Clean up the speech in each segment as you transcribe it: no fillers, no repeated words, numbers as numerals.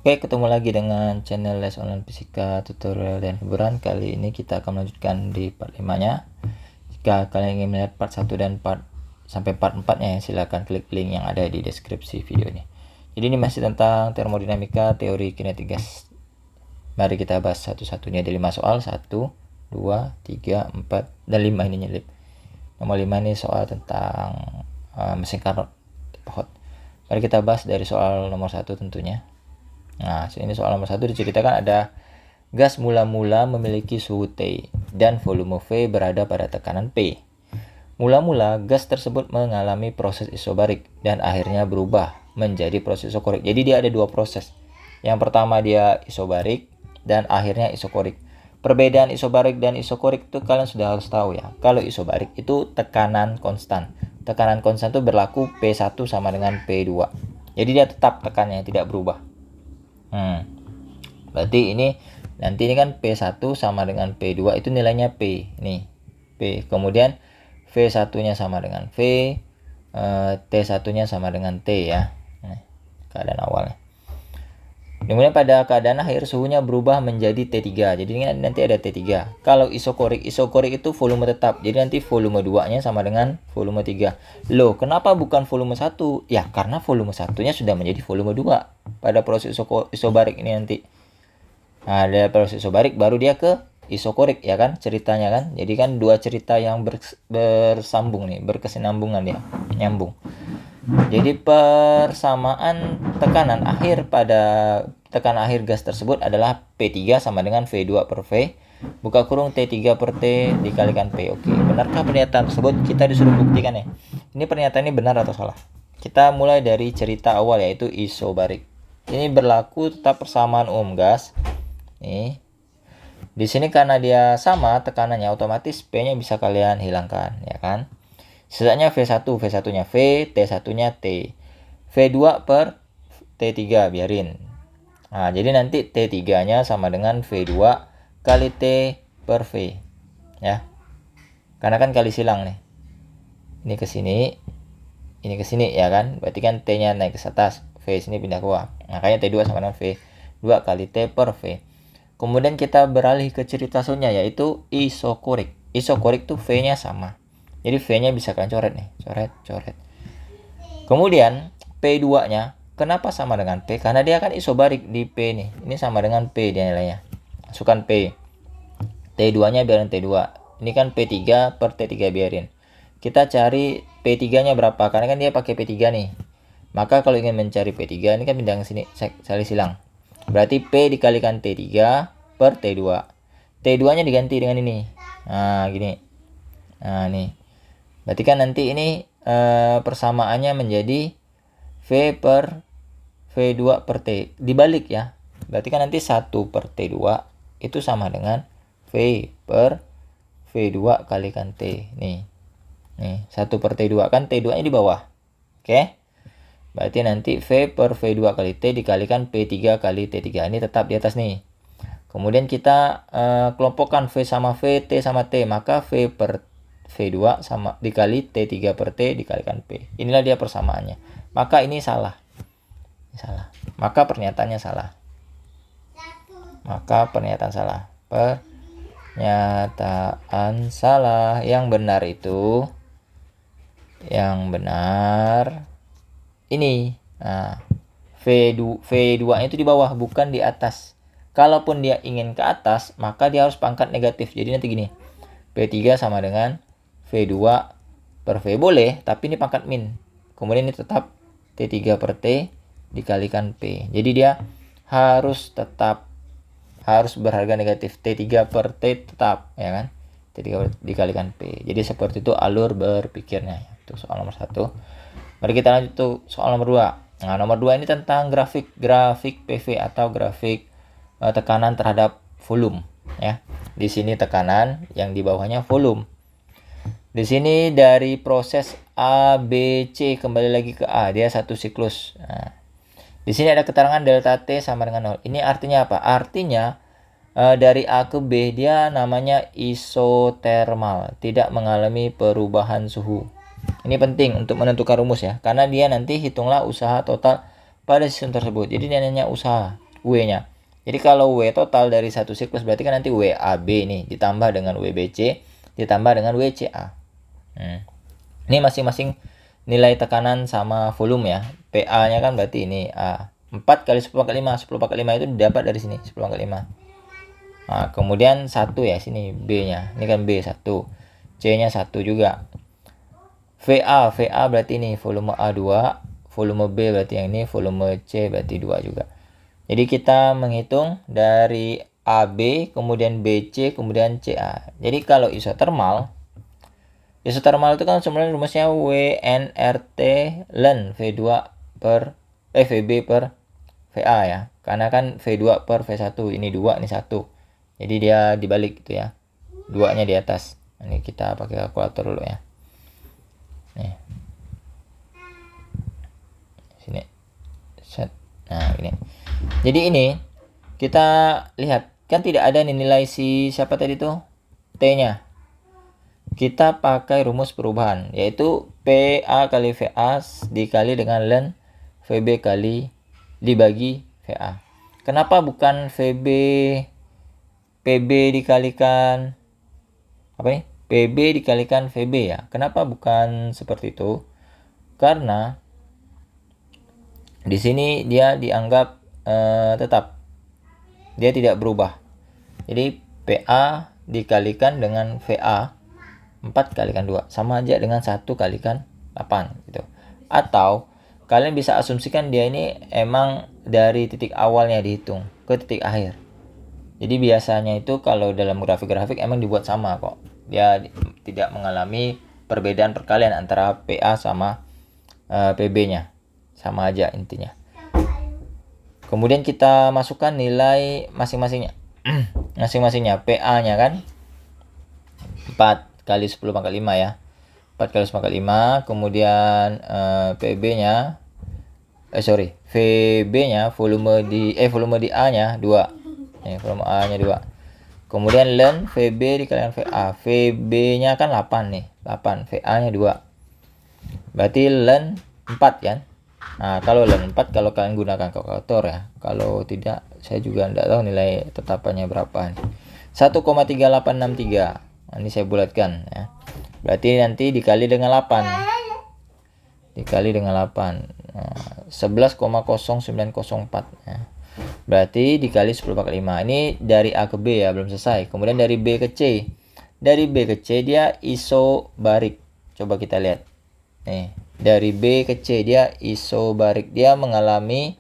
Oke, ketemu lagi dengan channel Les Online Fisika Tutorial dan Hiburan. Kali ini kita akan melanjutkan di part 5-nya. Jika kalian ingin melihat part 1 dan part sampai part 4-nya, silakan klik link yang ada di deskripsi video ini. Jadi ini masih tentang termodinamika teori kinetik gas. Mari kita bahas satu-satunya dari 5 soal. 1, 2, 3, 4, dan 5 ini nyelip. Nomor 5 ini soal tentang mesin Carnot hot. Mari kita bahas dari soal nomor 1 tentunya. Nah, ini soal nomor 1 diceritakan ada gas mula-mula memiliki suhu T dan volume V berada pada tekanan P. Mula-mula gas tersebut mengalami proses isobarik dan akhirnya berubah menjadi proses isokorik. Jadi dia ada dua proses. Yang pertama dia isobarik dan akhirnya isokorik. Perbedaan isobarik dan isokorik itu kalian sudah harus tahu ya. Kalau isobarik itu tekanan konstan. Tekanan konstan itu berlaku P1 sama dengan P2. Jadi dia tetap tekanannya tidak berubah. Berarti ini nanti ini kan P1 sama dengan P2 itu nilainya P. Nih, P. Kemudian V1-nya sama dengan V, T1-nya sama dengan T ya. Nah, keadaan awalnya. Kemudian pada keadaan akhir suhunya berubah menjadi T3. Jadi ini nanti ada T3. Kalau isokorik itu volume tetap. Jadi nanti volume 2-nya sama dengan volume 3. Loh, kenapa bukan volume 1? Ya, karena volume 1-nya sudah menjadi volume 2 pada proses isobarik ini nanti. Nah, dari proses isobarik baru dia ke isokorik ya kan ceritanya kan. Jadi kan dua cerita yang bersambung nih, berkesinambungan ya, nyambung. Jadi persamaan tekanan akhir pada tekanan akhir gas tersebut adalah P3 sama dengan V2 per V buka kurung T3 per T dikalikan P. Oke, benarkah pernyataan tersebut? Kita disuruh buktikan ya. Ini pernyataan ini benar atau salah? Kita mulai dari cerita awal yaitu isobarik. Ini berlaku tetap persamaan umum gas. Nih. Di sini karena dia sama tekanannya otomatis P-nya bisa kalian hilangkan ya kan. Sisanya V1, V1-nya V, T1-nya T. V2 per T3 biarin. Nah, jadi nanti T3-nya sama dengan V2 kali T per V. Ya. Karena kan kali silang nih. Ini ke sini, ini ke sini ya kan. Berarti kan T-nya naik ke atas, V sini pindah ke bawah. Makanya T2 sama dengan V2 kali T per V. Kemudian kita beralih ke cerita selanjutnya yaitu isokorik. Isokorik tuh V-nya sama. Jadi V-nya bisa kalian coret nih, coret. Kemudian P2-nya kenapa sama dengan P? Karena dia kan isobarik di P nih. Ini sama dengan P dia nilainya. Masukkan P. T2-nya biarin T2. Ini kan P3 per T3 biarin. Kita cari P3-nya berapa? Karena kan dia pakai P3 nih. Maka kalau ingin mencari P3 ini kan pindah ke sini, cari silang. Berarti P dikalikan T3 per T2. T2-nya diganti dengan ini. Nah, gini. Nah, nih. Berarti kan nanti ini persamaannya menjadi V per V2 per T. Dibalik ya. Berarti kan nanti 1 per T2 itu sama dengan V per V2 kalikan T. Nih. Nih, 1 per T2 kan T2-nya di bawah. Oke. Berarti nanti V per V2 kali T dikalikan P3 kali T3. Ini tetap di atas nih. Kemudian kita kelompokkan V sama V, T sama T. Maka V per V2 sama dikali T3 per T dikalikan P. Inilah dia persamaannya. Maka ini salah. Ini salah. Maka pernyataannya salah. Maka pernyataan salah. Pernyataan salah. Yang benar itu ini. Nah, V2-nya itu di bawah bukan di atas. Kalaupun dia ingin ke atas, maka dia harus pangkat negatif. Jadi nanti gini. P3 sama dengan V2 per V boleh, tapi ini pangkat min. Kemudian ini tetap T3 per T dikalikan P. Jadi dia harus berharga negatif. T3 per T tetap, ya kan? T3 dikalikan P. Jadi seperti itu alur berpikirnya. Itu soal nomor 1. Mari kita lanjut tuh soal nomor 2. Nah, nomor 2 ini tentang grafik PV atau grafik tekanan terhadap volume, ya. Di sini tekanan, yang di bawahnya volume. Di sini dari proses A, B, C kembali lagi ke A, dia satu siklus. Nah, di sini ada keterangan delta T sama dengan 0. Ini artinya apa? Artinya dari A ke B dia namanya isotermal, tidak mengalami perubahan suhu. Ini penting untuk menentukan rumus ya, karena dia nanti hitunglah usaha total pada sistem tersebut. Jadi dia nanya usaha. W-nya. Jadi kalau W total dari satu siklus berarti kan nanti WAB nih ditambah dengan WBC ditambah dengan WCA. Ini masing-masing nilai tekanan sama volume ya. PA-nya kan berarti ini 4 kali 10⁻5. 10⁻5 itu didapat dari sini 10⁻5. Nah, kemudian 1 ya sini B-nya. Ini kan B 1. C-nya 1 juga. VA berarti ini volume A 2, volume B berarti yang ini, volume C berarti 2 juga. Jadi kita menghitung dari AB, kemudian BC, kemudian CA. Jadi kalau isotermal itu kan sebenarnya rumusnya WNRT ln V2 per VB per VA ya. Karena kan V2 per V1, ini 2, ini 1. Jadi dia dibalik gitu ya. 2-nya di atas. Ini kita pakai kalkulator dulu ya. Nih. Sini. Set. Nah, ini. Jadi ini kita lihat kan tidak ada nilai si siapa tadi tuh T-nya. Kita pakai rumus perubahan yaitu PA kali VA dikali dengan ln VB kali dibagi VA. Kenapa bukan PB dikalikan apa nih? PB dikalikan VB ya. Kenapa bukan seperti itu? Karena di sini dia dianggap tetap. Dia tidak berubah. Jadi PA dikalikan dengan VA 4 kalikan 2 sama aja dengan 1 kalikan 8 gitu. Atau kalian bisa asumsikan dia ini emang dari titik awalnya dihitung ke titik akhir. Jadi biasanya itu kalau dalam grafik-grafik emang dibuat sama kok. Dia tidak mengalami perbedaan perkalian antara PA sama PB-nya. Sama aja intinya. Kemudian kita masukkan nilai masing-masingnya. Masing-masingnya PA-nya kan 4 kali 10⁻5 ya. 4 kali 10⁻5, kemudian PB-nya VB-nya volume di A-nya 2. Volume A-nya 2. Kemudian ln VB dikalikan VA. VB-nya kan 8 nih. 8, VA-nya 2. Berarti ln 4 kan? Nah, kalau ln 4 kalau kalian gunakan kalkulator ya. Kalau tidak saya juga tidak tahu nilai tetapannya berapa nih. 1,3863. Ini saya bulatkan ya. Berarti nanti dikali dengan 8. Dikali dengan 8. Nah, 11,0904 ya. Berarti dikali 10⁻5. Ini dari A ke B ya, belum selesai. Kemudian dari B ke C. Dari B ke C dia isobarik. Coba kita lihat. Nih, dari B ke C dia isobarik. Dia mengalami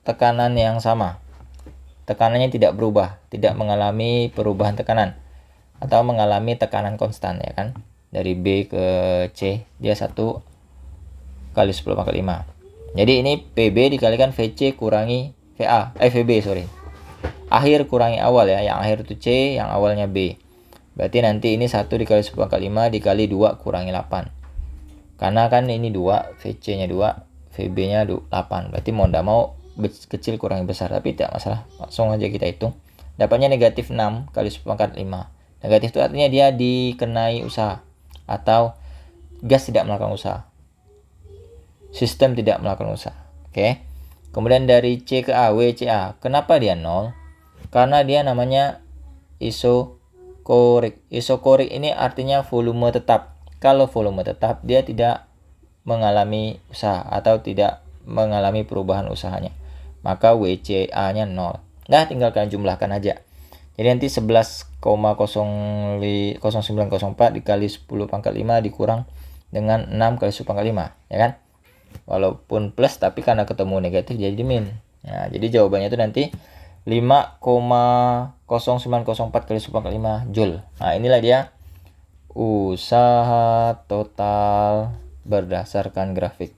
tekanan yang sama. Tekanannya tidak berubah, tidak mengalami perubahan tekanan atau mengalami tekanan konstan ya kan. Dari B ke C dia 1 kali 10⁻5. Jadi ini PB dikalikan VC kurangi VB sorry. Akhir kurangi awal ya, yang akhir itu C, yang awalnya B. Berarti nanti ini 1 dikali 10⁻5 dikali 2 kurangi 8. Karena kan ini 2, VC-nya 2, VB-nya 8. Berarti mau tidak mau kecil kurangi besar, tapi tidak masalah, langsung aja kita hitung. Dapatnya negatif 6 kali 10⁻5. Negatif itu artinya dia dikenai usaha atau gas tidak melakukan usaha, sistem tidak melakukan usaha. Oke. Kemudian dari C ke A, WCA. Kenapa dia 0? Karena dia namanya isokorik. Isokorik ini artinya volume tetap. Kalau volume tetap dia tidak mengalami usaha atau tidak mengalami perubahan usahanya. Maka WCA-nya 0. Nah, tinggal kalian jumlahkan aja. Jadi nanti 11,0904 dikali 10⁻5 dikurang dengan 6 kali 10⁻5, ya kan? Walaupun plus tapi karena ketemu negatif jadi min. Nah, jadi jawabannya itu nanti 5,0904 kali 10⁻5 Joule. Nah, inilah dia usaha total berdasarkan grafik.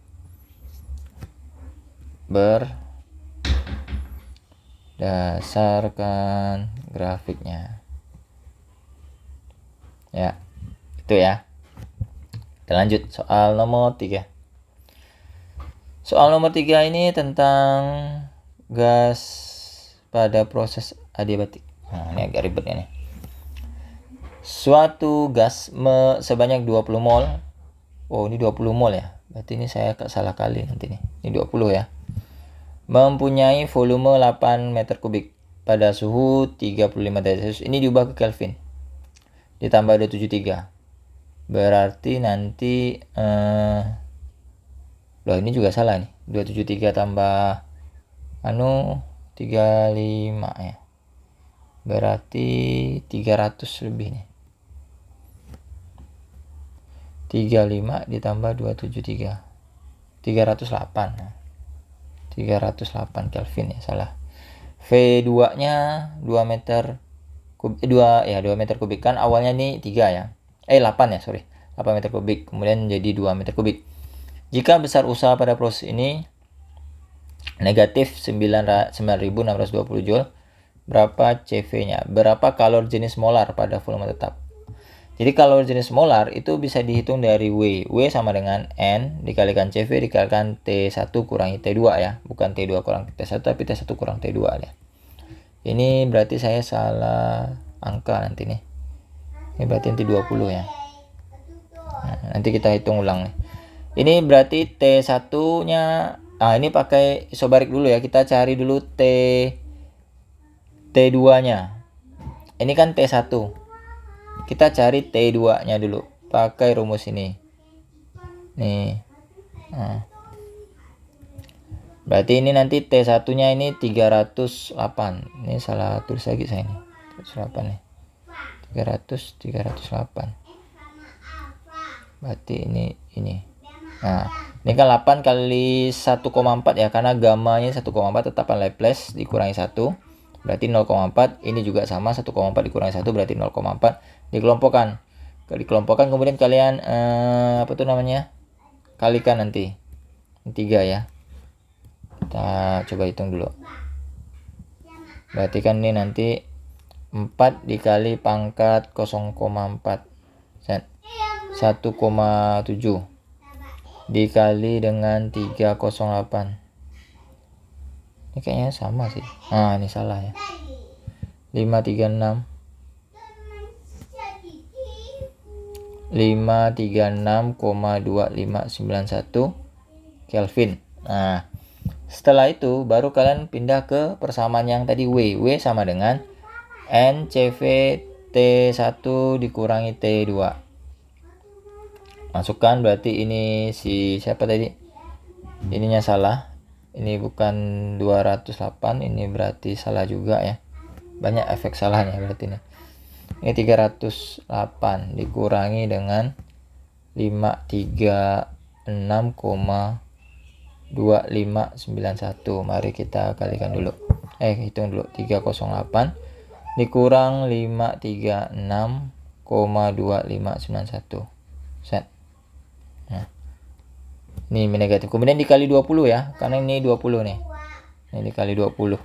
Berdasarkan grafiknya. Ya, itu ya. Kita lanjut soal nomor 3. Soal nomor 3 ini tentang gas pada proses adiabatik. Nah, ini agak ribet ini. Suatu gas sebanyak 20 mol. Oh, ini 20 mol ya. Berarti ini saya salah kali nanti nih. Ini 20 ya. mempunyai volume 8 meter kubik pada suhu 35 derajat Celcius. Ini diubah ke Kelvin. Ditambah 273. Berarti nanti loh, ini juga salah nih. 273 tambah 35 ya. Berarti 300 lebih nih. 35 ditambah 273. 308. 308 Kelvin ya, salah. V2-nya 2 meter kubik, 2 meter kubik, kan awalnya nih 3 ya. 8 ya, sorry. 8 meter kubik, kemudian jadi 2 meter kubik. Jika besar usaha pada proses ini negatif 9620 Joule, berapa CV-nya? Berapa kalori jenis molar pada volume tetap? Jadi kalori jenis molar itu bisa dihitung dari W. W sama dengan N dikalikan CV dikalikan T1 kurangi T2 ya. Bukan T2 kurang T1 tapi T1 kurang T2 ya. Ini berarti saya salah angka nanti nih. Ini berarti nanti 20 ya. Nah, nanti kita hitung ulang nih. Ini berarti T1-nya, ini pakai isobarik dulu ya. Kita cari dulu T2-nya. Ini kan T1. Kita cari T2-nya dulu. Pakai rumus ini. Nih. Nah. Berarti ini nanti T1-nya ini 308. Ini salah tulis lagi saya ini. 308 nih. 308. Berarti ini. Nah, ini kan 8 kali 1,4 ya, karena gamanya 1,4 tetapan Laplace dikurangi 1. Berarti 0,4. Ini juga sama, 1,4 dikurangi 1 berarti 0,4. Dikelompokkan kemudian kalian kalikan nanti 3 ya. Kita coba hitung dulu. Berarti kan ini nanti 4 dikali pangkat 0,4 1,7 dikali dengan 308. Ini kayaknya sama sih. Ini salah ya. 536,2591 Kelvin. Nah, setelah itu baru kalian pindah ke persamaan yang tadi W. W sama dengan NCV T1 dikurangi T2. Masukkan, berarti ini si siapa tadi? Ininya salah. Ini bukan 208, ini berarti salah juga ya. Banyak efek salahnya berarti ini. Ini 308 dikurangi dengan 536,2591. Mari kita kalikan dulu. Hitung dulu. 308 dikurang 536,2591. Set. Nah. Ini negatif. Kemudian dikali 20 ya. Karena ini 20 nih. Ini dikali 20.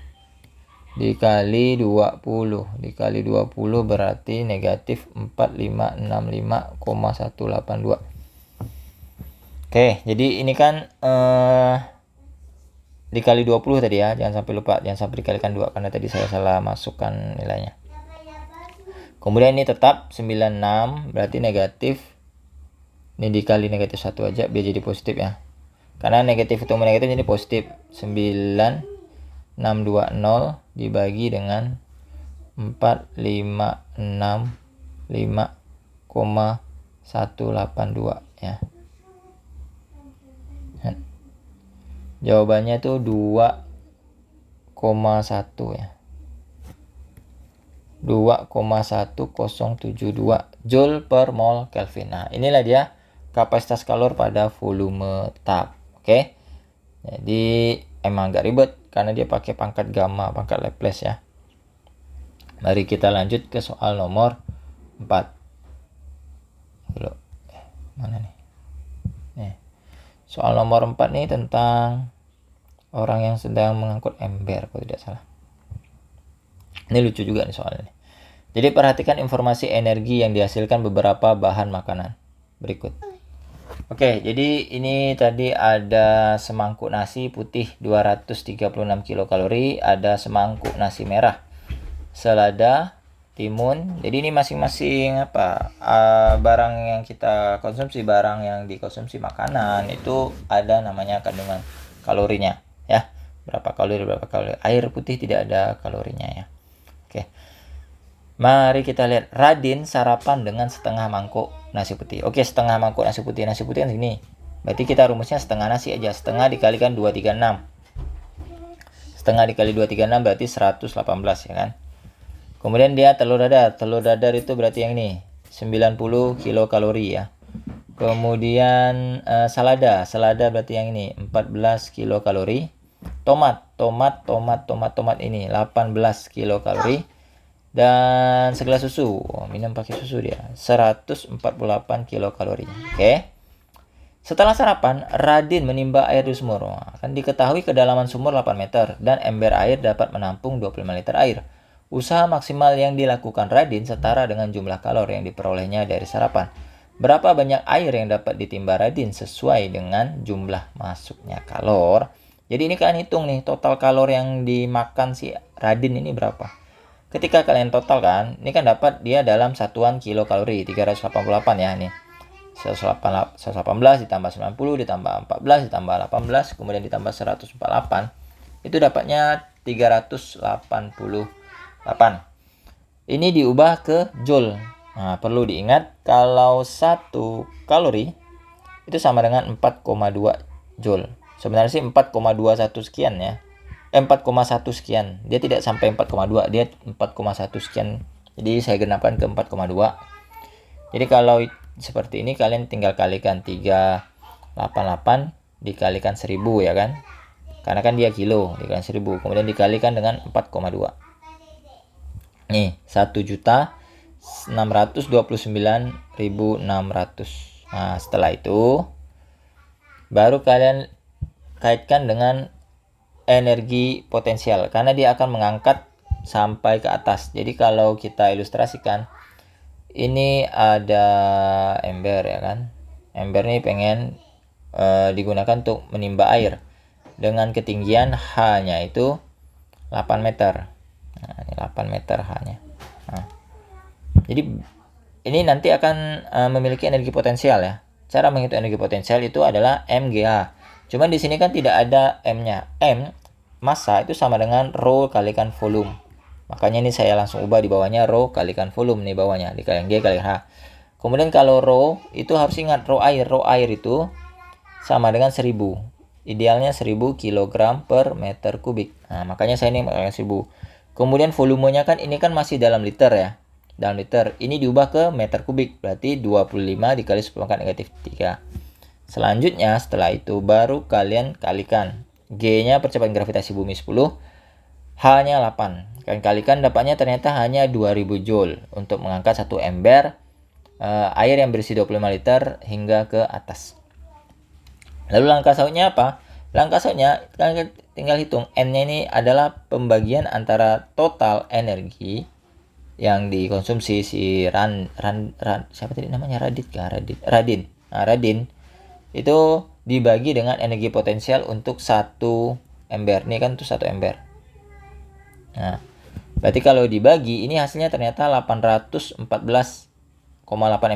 Dikali 20. Dikali 20 berarti negatif 4565,182. Oke, jadi ini kan dikali 20 tadi ya. Jangan sampai lupa. Jangan sampai dikalikan 2. Karena tadi saya salah masukkan nilainya. Kemudian ini tetap 96. Berarti negatif. Ini dikali negatif 1 aja biar jadi positif ya. Karena negatif itu negatif jadi positif. 9620 dibagi dengan 4565,182 ya. Jawabannya tuh 2,1 ya. 2,1072 Joule per mol Kelvin. Nah, inilah dia kapasitas kalor pada volume tetap. Oke. Jadi emang agak ribet karena dia pakai pangkat gamma, pangkat Laplace ya. Mari kita lanjut ke soal nomor 4. Mana nih? Soal nomor 4 nih tentang orang yang sedang mengangkut ember kalau tidak salah. Ini lucu juga nih soalnya. Jadi perhatikan informasi energi yang dihasilkan beberapa bahan makanan berikut. Oke, jadi ini tadi ada semangkuk nasi putih 236 kilokalori, ada semangkuk nasi merah, selada, timun. Jadi ini masing-masing barang yang kita konsumsi, barang yang dikonsumsi makanan itu ada namanya kandungan kalorinya ya. berapa kalori. Air putih tidak ada kalorinya ya. Oke. Mari kita lihat Radin sarapan dengan setengah mangkuk nasi putih. Oke, setengah mangkuk nasi putih. Nasi putih kan segini. Berarti kita rumusnya setengah nasi aja. Setengah dikalikan 236. Setengah dikali 236 berarti 118 ya kan. Kemudian dia telur dadar. Telur dadar itu berarti yang ini 90 kilokalori ya. Kemudian selada. Selada berarti yang ini 14 kilokalori. Tomat ini 18 kilokalori. Dan segelas susu, minum pakai susu dia 148 kilokalori. Oke. Setelah sarapan, Radin menimba air di sumur. Kan diketahui kedalaman sumur 8 meter dan ember air dapat menampung 25 liter air. Usaha maksimal yang dilakukan Radin setara dengan jumlah kalori yang diperolehnya dari sarapan. Berapa banyak air yang dapat ditimba Radin sesuai dengan jumlah masuknya kalor. Jadi ini kalian hitung nih, total kalori yang dimakan si Radin ini berapa. Ketika kalian total kan, ini kan dapat dia dalam satuan kilokalori 388 ya nih. 118 ditambah 90 ditambah 14 ditambah 18 kemudian ditambah 148 itu dapatnya 388. Ini diubah ke joule. Nah, perlu diingat kalau 1 kalori itu sama dengan 4,2 joule. Sebenarnya sih 4,21 sekian ya. 4,1 sekian. Dia tidak sampai 4,2, dia 4,1 sekian. Jadi saya genapkan ke 4,2. Jadi kalau seperti ini kalian tinggal kalikan 388 dikalikan 1000 ya kan. Karena kan dia kilo, dikalikan 1000, kemudian dikalikan dengan 4,2. Nih, 1.629.600. Nah, setelah itu baru kalian kaitkan dengan energi potensial karena dia akan mengangkat sampai ke atas. Jadi kalau kita ilustrasikan, ini ada ember ya kan. Ember ini pengen digunakan untuk menimba air dengan ketinggian H-nya itu 8 meter. Nah, ini 8 meter H-nya. Nah, jadi ini nanti akan memiliki energi potensial ya. Cara menghitung energi potensial itu adalah MGA. Cuman di sini kan tidak ada M-nya. M, massa itu sama dengan rho kalikan volume. Makanya ini saya langsung ubah di bawahnya rho kalikan volume nih bawahnya. Dikalikan G kalikan H. Kemudian kalau rho itu harus ingat rho air. Rho air itu sama dengan 1000. Idealnya 1000 kg per meter kubik. Nah, makanya saya ini menggunakan 1000. Kemudian volumenya kan ini kan masih dalam liter ya. Dalam liter. Ini diubah ke meter kubik. Berarti 25 dikali 10 pangkat negatif 3. Selanjutnya setelah itu baru kalian kalikan. G-nya percepatan gravitasi bumi 10. H-nya 8. Kalian kalikan dapatnya ternyata hanya 2000 joule untuk mengangkat satu ember air yang berisi 25 liter hingga ke atas. Lalu langkah selanjutnya apa? Langkah selanjutnya kalian tinggal hitung. N-nya ini adalah pembagian antara total energi yang dikonsumsi si siapa tadi namanya Radin. Nah, Radin itu dibagi dengan energi potensial untuk satu ember. Ini kan tuh satu ember. Nah, berarti kalau dibagi ini hasilnya ternyata 814,8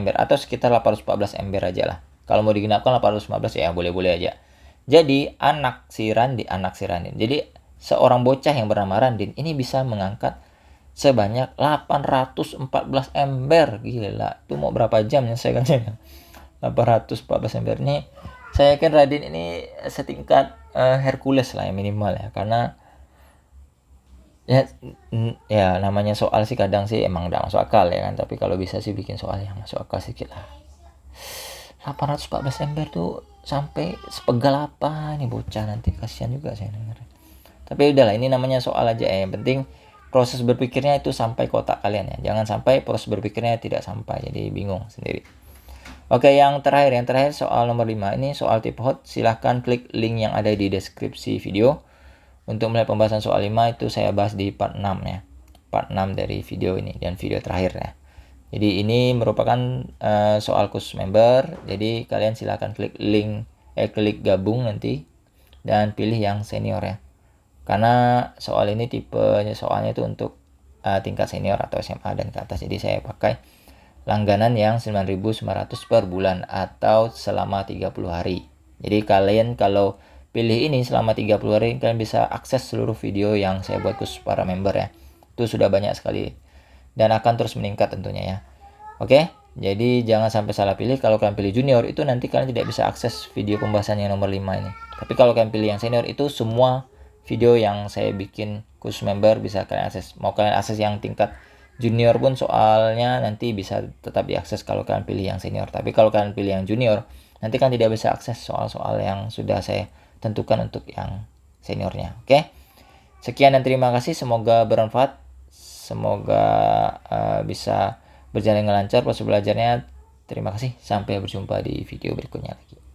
ember atau sekitar 814 ember aja lah. Kalau mau digenapkan 815 ya boleh-boleh aja. Jadi anak si Randin. Jadi seorang bocah yang bernama Randin ini bisa mengangkat sebanyak 814 ember. Gila, itu mau berapa jam ya saya kan 814 ember ini. Saya yakin Radin ini setingkat Hercules lah ya minimal ya. Karena ya namanya soal sih kadang sih emang gak masuk akal ya kan. Tapi kalau bisa sih bikin soal yang masuk akal sedikit lah. 814 ember tuh sampai sepegal apa ini bocah, nanti kasihan juga saya dengar. Tapi udahlah, ini namanya soal aja ya. Yang penting proses berpikirnya itu sampai ke otak kalian ya. Jangan sampai proses berpikirnya tidak sampai, jadi bingung sendiri. Oke, yang terakhir soal nomor 5. Ini soal tip hot. Silahkan klik link yang ada di deskripsi video. Untuk melihat pembahasan soal 5 itu saya bahas di part 6 ya. Part 6 dari video ini dan video terakhir ya. Jadi ini merupakan soal khusus member. Jadi kalian silahkan klik link, klik gabung nanti dan pilih yang senior ya. Karena soal ini tipenya soalnya itu untuk tingkat senior atau SMA dan ke atas. Jadi saya pakai langganan yang 9.900 per bulan atau selama 30 hari. Jadi kalian kalau pilih ini selama 30 hari, kalian bisa akses seluruh video yang saya buat khusus para member ya. Itu sudah banyak sekali dan akan terus meningkat tentunya ya. Oke, jadi jangan sampai salah pilih. Kalau kalian pilih junior itu nanti kalian tidak bisa akses video pembahasan yang nomor 5 ini. Tapi kalau kalian pilih yang senior itu semua video yang saya bikin khusus member bisa kalian akses. Mau kalian akses yang tingkat junior pun soalnya nanti bisa tetap diakses kalau kalian pilih yang senior. Tapi kalau kalian pilih yang junior, nanti kan tidak bisa akses soal-soal yang sudah saya tentukan untuk yang seniornya. Oke. Sekian dan terima kasih, semoga bermanfaat. Semoga bisa berjalan dengan lancar proses belajarnya. Terima kasih, sampai berjumpa di video berikutnya lagi.